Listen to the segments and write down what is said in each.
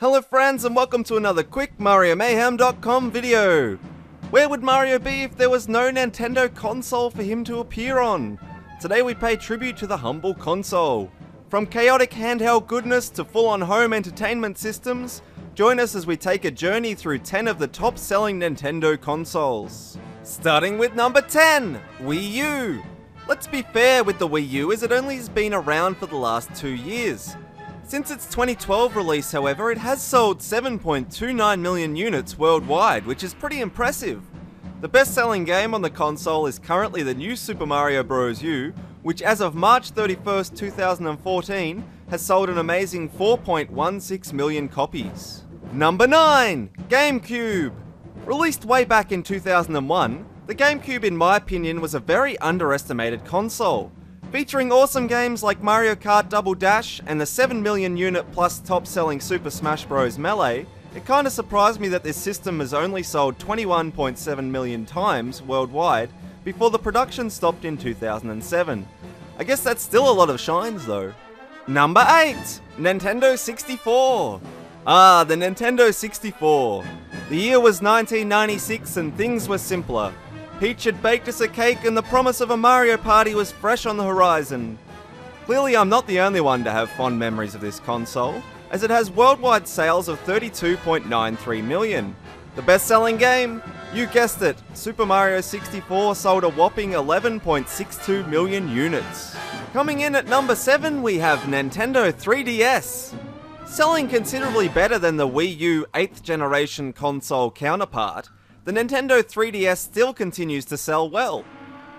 Hello friends and welcome to another quick MarioMayhem.com video. Where would Mario be if there was no Nintendo console for him to appear on? Today we pay tribute to the humble console. From chaotic handheld goodness to full-on home entertainment systems, join us as we take a journey through 10 of the top-selling Nintendo consoles. Starting with number 10, Wii U. Let's be fair with the Wii U as it only has been around for the last 2 years. Since its 2012 release, however, it has sold 7.29 million units worldwide, which is pretty impressive. The best-selling game on the console is currently the new Super Mario Bros. U, which as of March 31st, 2014, has sold an amazing 4.16 million copies. Number 9, GameCube. Released way back in 2001, the GameCube in my opinion was a very underestimated console. Featuring awesome games like Mario Kart Double Dash and the 7 million unit plus top-selling Super Smash Bros. Melee, it kinda surprised me that this system has only sold 21.7 million times worldwide before the production stopped in 2007. I guess that's still a lot of shines though. Number 8, Nintendo 64. The Nintendo 64. The year was 1996 and things were simpler. Peach had baked us a cake and the promise of a Mario Party was fresh on the horizon. Clearly I'm not the only one to have fond memories of this console, as it has worldwide sales of 32.93 million. The best-selling game? You guessed it, Super Mario 64 sold a whopping 11.62 million units. Coming in at number 7 we have Nintendo 3DS. Selling considerably better than the Wii U 8th generation console counterpart, the Nintendo 3DS still continues to sell well.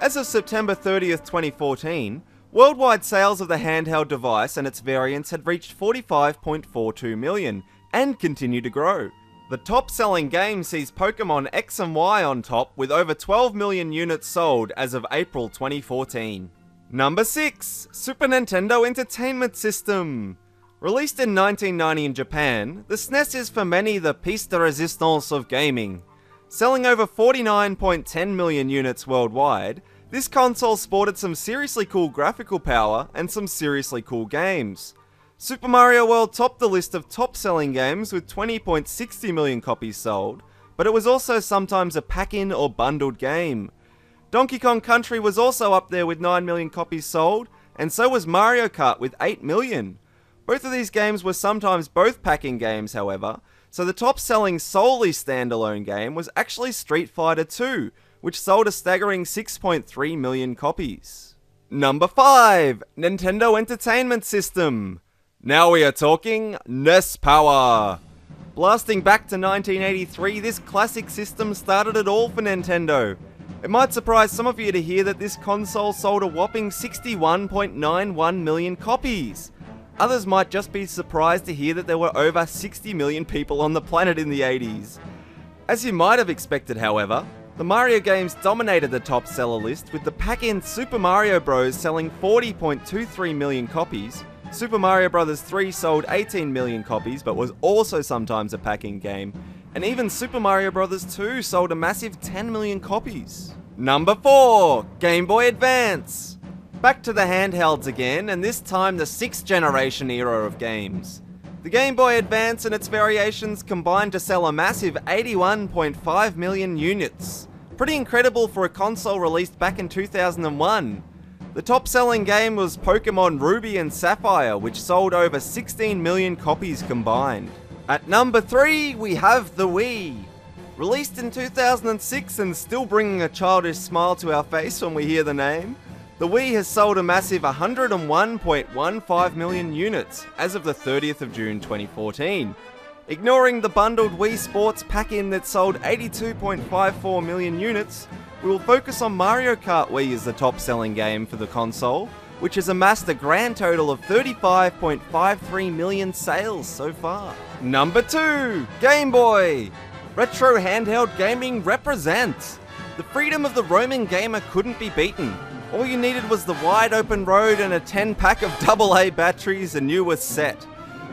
As of September 30th, 2014, worldwide sales of the handheld device and its variants had reached 45.42 million, and continue to grow. The top-selling game sees Pokemon X and Y on top with over 12 million units sold as of April 2014. Number 6, Super Nintendo Entertainment System. Released in 1990 in Japan, the SNES is for many the piece de resistance of gaming. Selling over 49.10 million units worldwide, this console sported some seriously cool graphical power and some seriously cool games. Super Mario World topped the list of top-selling games with 20.60 million copies sold, but it was also sometimes a pack-in or bundled game. Donkey Kong Country was also up there with 9 million copies sold, and so was Mario Kart with 8 million. Both of these games were sometimes both pack-in games, however, so the top-selling solely standalone game was actually Street Fighter 2, which sold a staggering 6.3 million copies. Number 5, Nintendo Entertainment System. Now we are talking NES power. Blasting back to 1983, this classic system started it all for Nintendo. It might surprise some of you to hear that this console sold a whopping 61.91 million copies. Others might just be surprised to hear that there were over 60 million people on the planet in the 80s. As you might have expected, however, the Mario games dominated the top seller list, with the pack-in Super Mario Bros. Selling 40.23 million copies, Super Mario Bros. 3 sold 18 million copies but was also sometimes a pack-in game, and even Super Mario Bros. 2 sold a massive 10 million copies. Number 4, Game Boy Advance. Back to the handhelds again, and this time the 6th generation era of games. The Game Boy Advance and its variations combined to sell a massive 81.5 million units. Pretty incredible for a console released back in 2001. The top-selling game was Pokemon Ruby and Sapphire, which sold over 16 million copies combined. At number 3, we have the Wii. Released in 2006 and still bringing a childish smile to our face when we hear the name, the Wii has sold a massive 101.15 million units as of the 30th of June 2014. Ignoring the bundled Wii Sports pack-in that sold 82.54 million units, we will focus on Mario Kart Wii as the top-selling game for the console, which has amassed a grand total of 35.53 million sales so far. Number 2, Game Boy. Retro handheld gaming represents. The freedom of the roaming gamer couldn't be beaten. All you needed was the wide open road and a 10-pack of AA batteries and you were set.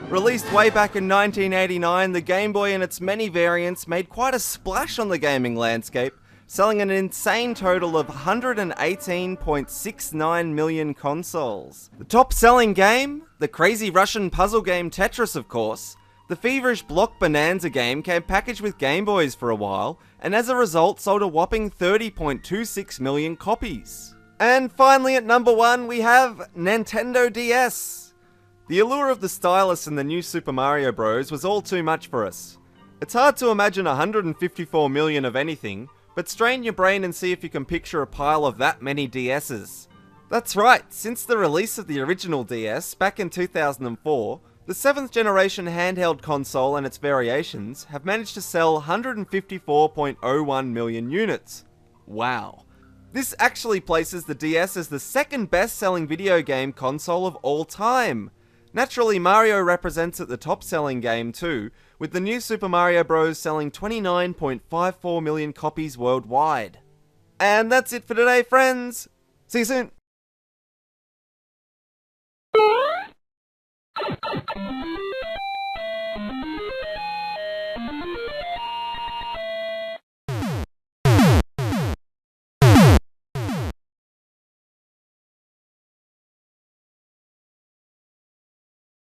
Released way back in 1989, the Game Boy and its many variants made quite a splash on the gaming landscape, selling an insane total of 118.69 million consoles. The top selling game, the crazy Russian puzzle game Tetris of course, The feverish Block Bonanza game came packaged with Game Boys for a while, and as a result sold a whopping 30.26 million copies. And finally at number 1 we have Nintendo DS. The allure of the stylus in the new Super Mario Bros. Was all too much for us. It's hard to imagine 154 million of anything, but strain your brain and see if you can picture a pile of that many DS's. That's right, since the release of the original DS back in 2004, the 7th generation handheld console and its variations have managed to sell 154.01 million units. Wow. This actually places the DS as the second best-selling video game console of all time. Naturally, Mario represents at the top-selling game too, with the new Super Mario Bros. Selling 29.54 million copies worldwide. And that's it for today, friends! See you soon!